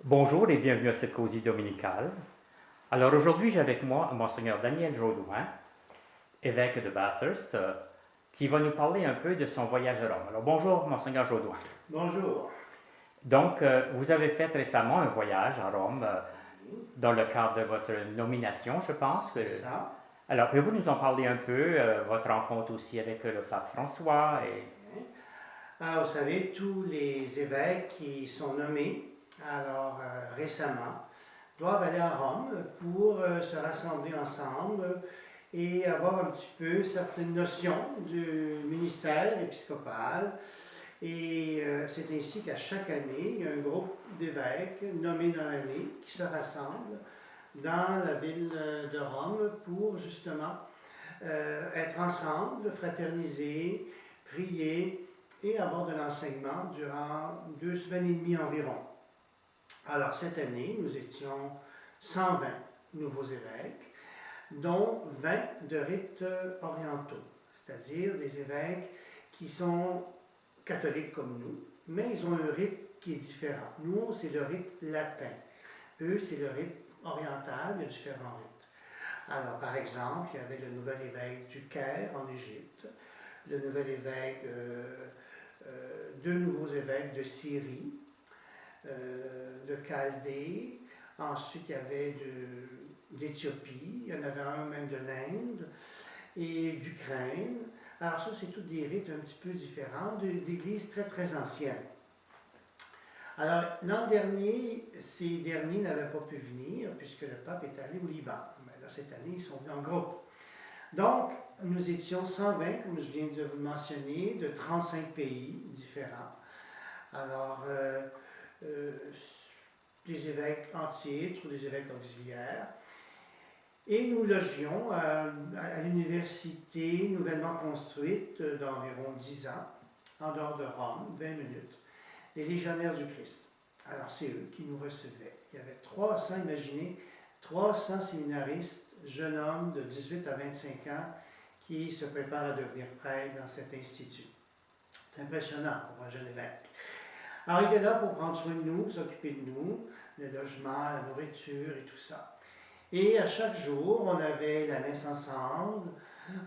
Bonjour et bienvenue à cette causerie dominicale. Alors aujourd'hui, j'ai avec moi Monseigneur Daniel Jaudoin, évêque de Bathurst, qui va nous parler un peu de son voyage à Rome. Alors bonjour Monseigneur Jaudoin. Bonjour. Donc, vous avez fait récemment un voyage à Rome Oui, dans le cadre de votre nomination, je pense. c'est ça. Alors, pouvez-vous nous en parler un peu, votre rencontre aussi avec le pape François et... Bien. Ah, vous savez, tous les évêques qui sont nommés, récemment, doivent aller à Rome pour se rassembler ensemble et avoir un petit peu certaines notions du ministère épiscopal. Et c'est ainsi qu'à chaque année, il y a un groupe d'évêques nommés dans l'année qui se rassemblent dans la ville de Rome pour justement être ensemble, fraterniser, prier et avoir de l'enseignement durant 2 semaines et demie environ. Alors cette année, nous étions 120 nouveaux évêques, dont 20 de rites orientaux, c'est-à-dire des évêques qui sont catholiques comme nous, mais ils ont un rite qui est différent. Nous, c'est le rite latin. Eux, c'est le rite oriental, il y a différents rites. Alors, par exemple, il y avait le nouvel évêque du Caire en Égypte, le nouvel évêque, deux nouveaux évêques de Syrie, de Chaldée. Ensuite, il y avait d'Éthiopie, il y en avait un même de l'Inde et d'Ukraine. Alors ça, c'est tous des rites un petit peu différents d'églises très très anciennes. Alors, l'an dernier, ces derniers n'avaient pas pu venir puisque le pape est allé au Liban. Mais là, cette année, ils sont venus en groupe. Donc, nous étions 120, comme je viens de vous mentionner, de 35 pays différents. Alors, euh, des évêques en titre ou des évêques auxiliaires. Et nous logions à l'université nouvellement construite d'environ 10 ans, en dehors de Rome, 20 minutes, les légionnaires du Christ. Alors, c'est eux qui nous recevaient. Il y avait 300, imaginez, 300 séminaristes, jeunes hommes de 18 à 25 ans, qui se préparent à devenir prêtres dans cet institut. C'est impressionnant pour un jeune évêque. Alors, il était là pour prendre soin de nous, s'occuper de nous, le logement, la nourriture et tout ça. Et à chaque jour, on avait la messe ensemble,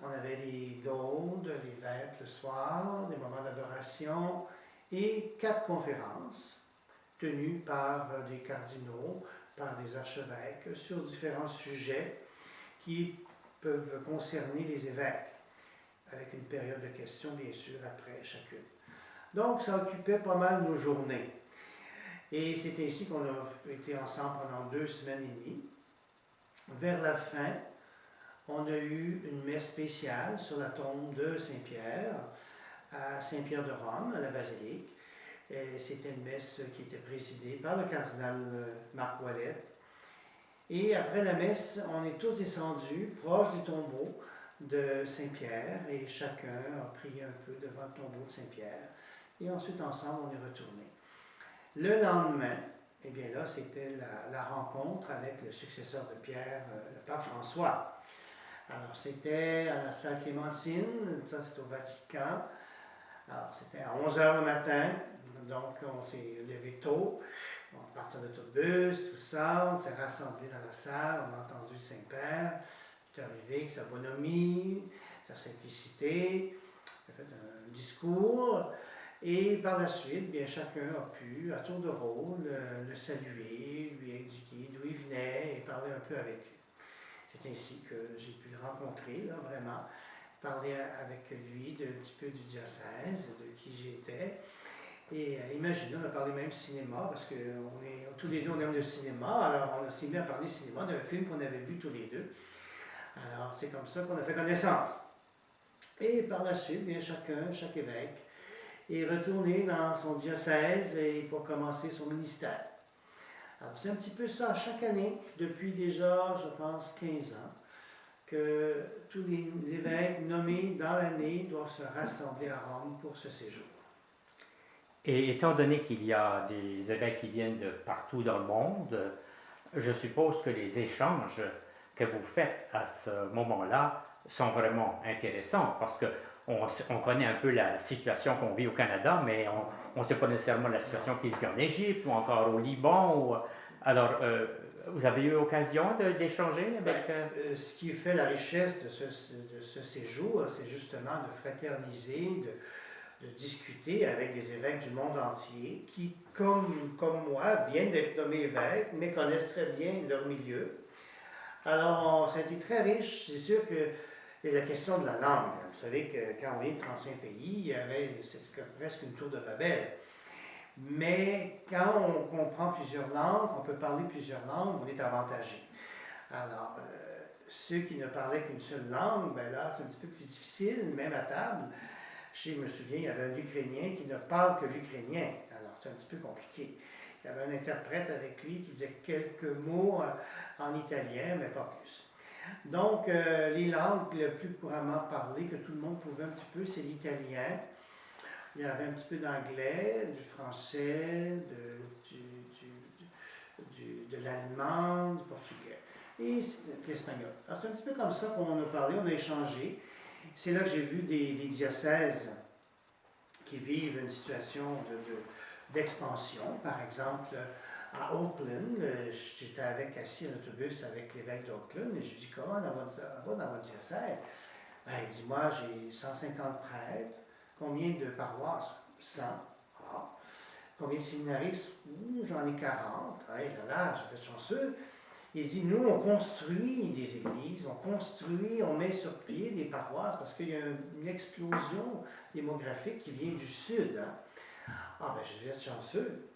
on avait les laudes, les vêpres le soir, des moments d'adoration et 4 conférences tenues par des cardinaux, par des archevêques sur différents sujets qui peuvent concerner les évêques, avec une période de questions bien sûr après chacune. Donc ça occupait pas mal nos journées. Et c'est ainsi qu'on a été ensemble pendant 2 semaines et demie. Vers la fin, on a eu une messe spéciale sur la tombe de Saint-Pierre, à Saint-Pierre de Rome, à la basilique. C'était une messe qui était présidée par le cardinal Marc Ouellet. Et après la messe, on est tous descendus proche du tombeau de Saint-Pierre et chacun a prié un peu devant le tombeau de Saint-Pierre. Et ensuite, ensemble, on est retourné. Le lendemain, eh bien là, c'était la rencontre avec le successeur de Pierre, le pape François. Alors, c'était à la salle Clémentine, ça c'est au Vatican. Alors, c'était à 11 h le matin, donc on s'est levé tôt, on est parti en autobus, tout ça, on s'est rassemblés dans la salle, on a entendu le Saint-Père, il est arrivé avec sa bonhomie, sa simplicité, il a fait un discours, et par la suite, bien, chacun a pu, à tour de rôle, le saluer, lui indiquer d'où il venait et parler un peu avec lui. C'est ainsi que j'ai pu le rencontrer, là, vraiment, parler avec lui un petit peu du diocèse, de qui j'étais. Et imaginez, on a parlé même cinéma, parce que tous les deux, on aime le cinéma, alors on s'est mis à parler cinéma d'un film qu'on avait vu tous les deux. Alors c'est comme ça qu'on a fait connaissance. Et par la suite, bien, chaque évêque, est retourné dans son diocèse et pour commencer son ministère. Alors c'est un petit peu ça chaque année, depuis déjà, je pense, 15 ans, que tous les évêques nommés dans l'année doivent se rassembler à Rome pour ce séjour. Et étant donné qu'il y a des évêques qui viennent de partout dans le monde, je suppose que les échanges que vous faites à ce moment-là sont vraiment intéressants parce que on connaît un peu la situation qu'on vit au Canada, mais on ne sait pas nécessairement la situation qui se vit en Égypte ou encore au Liban. Alors, vous avez eu l'occasion d'échanger avec... Ce qui fait la richesse de ce séjour, c'est justement de fraterniser, de discuter avec des évêques du monde entier qui, comme moi, viennent d'être nommés évêques, mais connaissent très bien leur milieu. Alors, ça a été très riche. C'est sûr que il y a la question de la langue. Vous savez que quand on est de 35 pays, c'est presque une tour de Babel. Mais quand on comprend plusieurs langues, on peut parler plusieurs langues, on est avantagé. Alors, ceux qui ne parlaient qu'une seule langue, ben là, c'est un petit peu plus difficile, même à table. Je me souviens, il y avait un Ukrainien qui ne parle que l'ukrainien. Alors, c'est un petit peu compliqué. Il y avait un interprète avec lui qui disait quelques mots en italien, mais pas plus. Donc, les langues les plus couramment parlées que tout le monde pouvait un petit peu, c'est l'italien. Il y avait un petit peu d'anglais, du français, de l'allemand, du portugais et l'espagnol. Alors, c'est un petit peu comme ça qu'on a parlé, on a échangé. C'est là que j'ai vu des diocèses qui vivent une situation d'expansion. Par exemple, à Auckland, j'étais assis en autobus avec l'évêque d'Auckland et je lui dis comment dans votre diocèse? Ben, il dit moi j'ai 150 prêtres. Combien de paroisses? 100. Ah. Combien de séminaristes? J'en ai 40. Hey, là, j'étais chanceux. Il dit, nous, on construit des églises, on met sur pied des paroisses parce qu'il y a une explosion démographique qui vient du sud. Hein. Ah, ben, je vais être chanceux.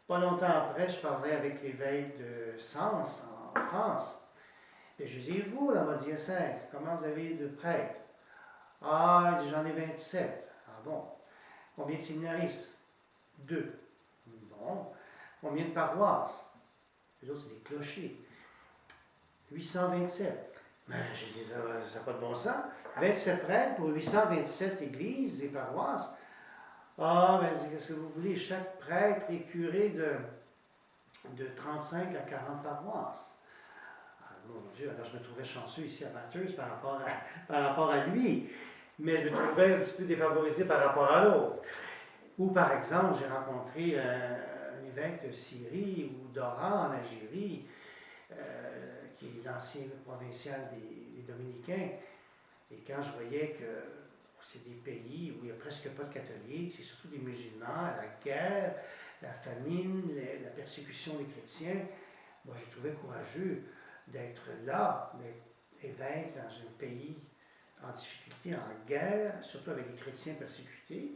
Pas longtemps après, je parlais avec l'évêque de Sens, en France. Et je lui dis, vous, dans votre diocèse, comment vous avez de prêtres? Ah, il dit, j'en ai 27. Ah bon. Combien de séminaristes? 2. Bon. Combien de paroisses? Les autres, c'est des clochers. 827. Ben, j'ai dit, ça n'a pas de bon sens. 27 prêtres pour 827 églises et paroisses. Ah, ben, qu'est-ce que vous voulez? Chaque prêtre est curé de 35 à 40 paroisses. Ah, mon Dieu, alors je me trouvais chanceux ici à Bathurst par rapport à lui. Mais je me trouvais un petit peu défavorisé par rapport à l'autre. Ou par exemple, j'ai rencontré un évêque de Syrie ou d'Oran en Algérie, qui est l'ancien provincial des Dominicains. Et quand je voyais que c'est des pays où il n'y a presque pas de catholiques, c'est surtout des musulmans, la guerre, la famine, la persécution des chrétiens, moi j'ai trouvé courageux d'être là, d'être évêque dans un pays en difficulté, en guerre, surtout avec des chrétiens persécutés.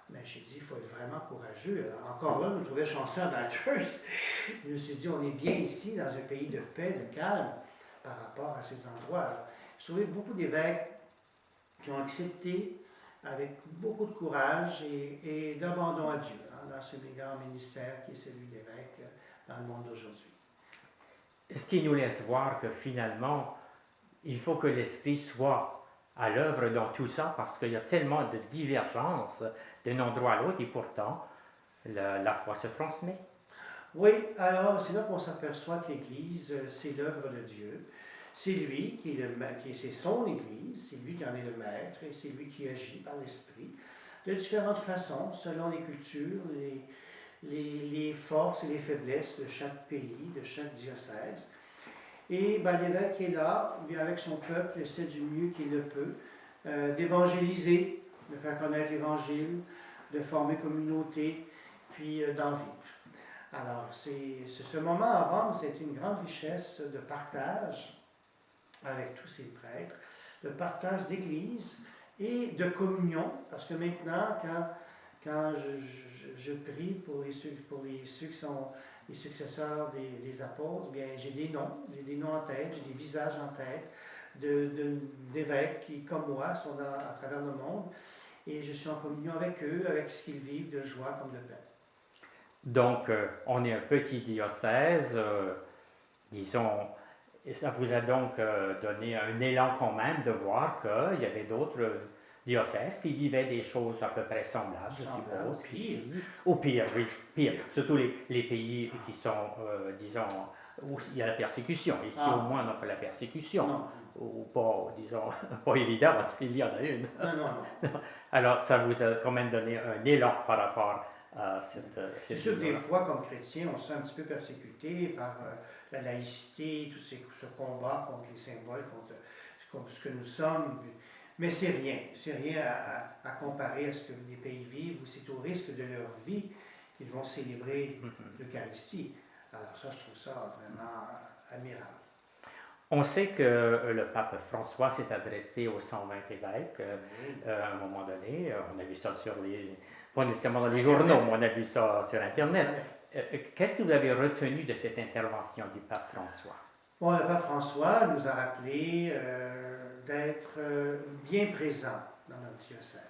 Mais j'ai dit, il faut être vraiment courageux. Alors, encore là, je me trouvais chanceux à Bathurst. Je me suis dit, on est bien ici, dans un pays de paix, de calme, par rapport à ces endroits. Alors, j'ai trouvé beaucoup d'évêques qui ont accepté avec beaucoup de courage et d'abandon à Dieu, hein, dans ce grand ministère qui est celui d'évêque dans le monde d'aujourd'hui. Ce qui nous laisse voir que finalement, il faut que l'Esprit soit à l'œuvre dans tout ça parce qu'il y a tellement de divergences d'un endroit à l'autre et pourtant la foi se transmet. Oui, alors c'est là qu'on s'aperçoit que l'Église, c'est l'œuvre de Dieu. C'est lui c'est son Église, c'est lui qui en est le maître et c'est lui qui agit par l'Esprit de différentes façons, selon les cultures, les forces et les faiblesses de chaque pays, de chaque diocèse. Et ben, l'évêque qui est là, avec son peuple, essaie du mieux qu'il le peut d'évangéliser, de faire connaître l'Évangile, de former communauté, puis d'en vivre. Alors, ce moment à Rome, c'est une grande richesse de partage avec tous ces prêtres, de partage d'église et de communion, parce que maintenant, quand je prie pour ceux qui sont les successeurs des apôtres, bien, j'ai des noms en tête, j'ai des visages en tête d'évêques qui, comme moi, sont à travers le monde, et je suis en communion avec eux, avec ce qu'ils vivent de joie comme de peine. Donc, on est un petit diocèse, disons, et ça vous a donc donné un élan quand même de voir qu'il y avait d'autres diocèses qui vivaient des choses à peu près semblables, je suppose. Pire. Ou pire, oui, pire. Surtout les pays qui sont, disons, où il y a la persécution. Ici, Ah. au moins, on n'a pas la persécution. Non, Ou pas, disons, pas évident, parce qu'il y en a une. non. Alors, ça vous a quand même donné un élan par rapport à C'est cette sûr que des vision-là. fois, comme chrétien, on se sent un petit peu persécuté par la laïcité, ce combat contre les symboles, contre ce que nous sommes. Mais c'est rien à comparer à ce que les pays vivent, où c'est au risque de leur vie qu'ils vont célébrer l'Eucharistie. Alors ça, je trouve ça vraiment admirable. On sait que le pape François s'est adressé aux 120 évêques à un moment donné. On a vu ça sur les, pas nécessairement dans les journaux, mais on a vu ça sur Internet. Qu'est-ce que vous avez retenu de cette intervention du pape François? Bon, le pape François nous a rappelé d'être bien présent dans notre diocèse.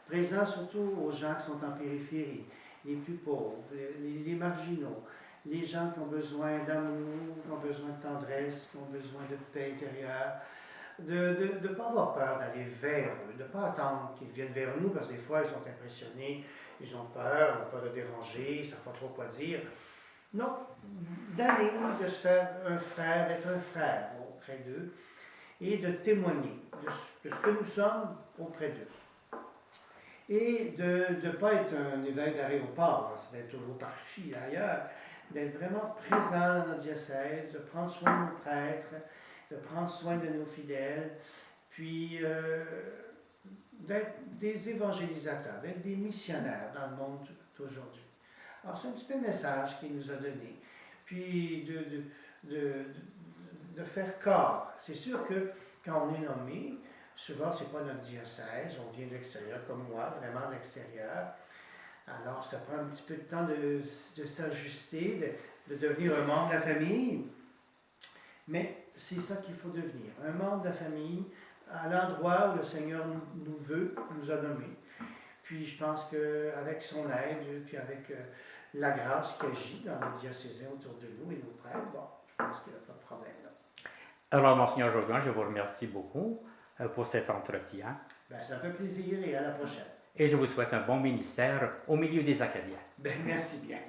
Présent surtout aux gens qui sont en périphérie, les plus pauvres, les marginaux, les gens qui ont besoin d'amour, qui ont besoin de tendresse, qui ont besoin de paix intérieure, de ne pas avoir peur d'aller vers eux, de ne pas attendre qu'ils viennent vers nous, parce que des fois ils sont impressionnés, ils ont peur de déranger, ils ne savent pas trop quoi dire. Non, d'aller, de se faire un frère, d'être un frère auprès d'eux, et de témoigner de ce que nous sommes auprès d'eux. Et de ne pas être un évêque d'aéroport, c'est d'être toujours parti ailleurs, d'être vraiment présent dans notre diocèse, de prendre soin de nos prêtres, de prendre soin de nos fidèles, puis d'être des évangélisateurs, d'être des missionnaires dans le monde d'aujourd'hui. Alors c'est un petit peu le message qu'il nous a donné, puis de faire corps. C'est sûr que quand on est nommé, souvent c'est pas notre diocèse, on vient de l'extérieur comme moi, vraiment de l'extérieur. Alors, ça prend un petit peu de temps de s'ajuster, de devenir un membre de la famille. Mais c'est ça qu'il faut devenir, un membre de la famille à l'endroit où le Seigneur nous veut, nous a nommés. Puis je pense qu'avec son aide, puis avec la grâce qui agit dans les diocésains autour de nous et nos prêtres, bon, je pense qu'il n'y a pas de problème là. Alors, Monseigneur Jaudoin, je vous remercie beaucoup pour cet entretien. Ben, ça me fait plaisir et à la prochaine. Et je vous souhaite un bon ministère au milieu des Acadiens. Ben, merci bien.